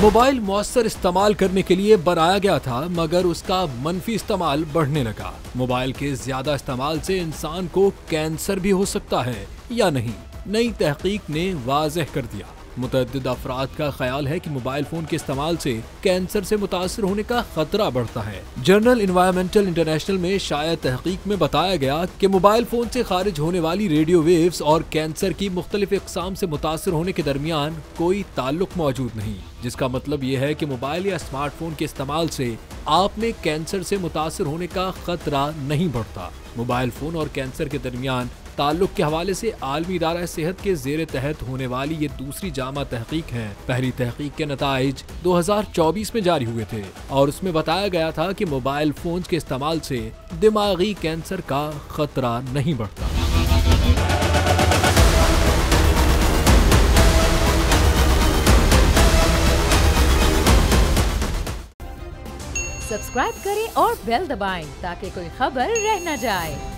Mobile मौसर इस्तेमाल करने के लिए बनाया गया था, मगर उसका मनफी इस्तेमाल बढ़ने लगा। मोबाइल के ज्यादा इस्तेमाल से इंसान को कैंसर भी हो सकता है या नहीं, नई तहकीक ने वाज़ेह कर दिया। मुतअद्दिद अफराद का ख्याल है कि मोबाइल फोन के इस्तेमाल से कैंसर से मुतासर होने का खतरा बढ़ता है। जर्नल एनवायरमेंटल इंटरनेशनल में शाया तहकीक में बताया गया कि मोबाइल फोन से खारिज होने वाली रेडियो वेव्स और कैंसर की मुख्तलिफ इकसाम से मुतासर होने के दरमियान कोई ताल्लुक मौजूद नहीं, जिसका मतलब ये है कि मोबाइल या स्मार्टफोन के इस्तेमाल से आप में कैंसर से मुतासर होने का खतरा नहीं बढ़ता। मोबाइल फोन और कैंसर के दरमियान ताल्लुक के हवाले से आलमी इदारा सेहत के जेर तहत होने वाली ये दूसरी जामा तहकीक है। पहली तहकीक के नताइज 2024 में जारी हुए थे और उसमें बताया गया था कि मोबाइल फोन के इस्तेमाल से दिमागी कैंसर का खतरा नहीं बढ़ता। सब्सक्राइब करें और बेल दबाएं ताकि कोई खबर रह न जाए।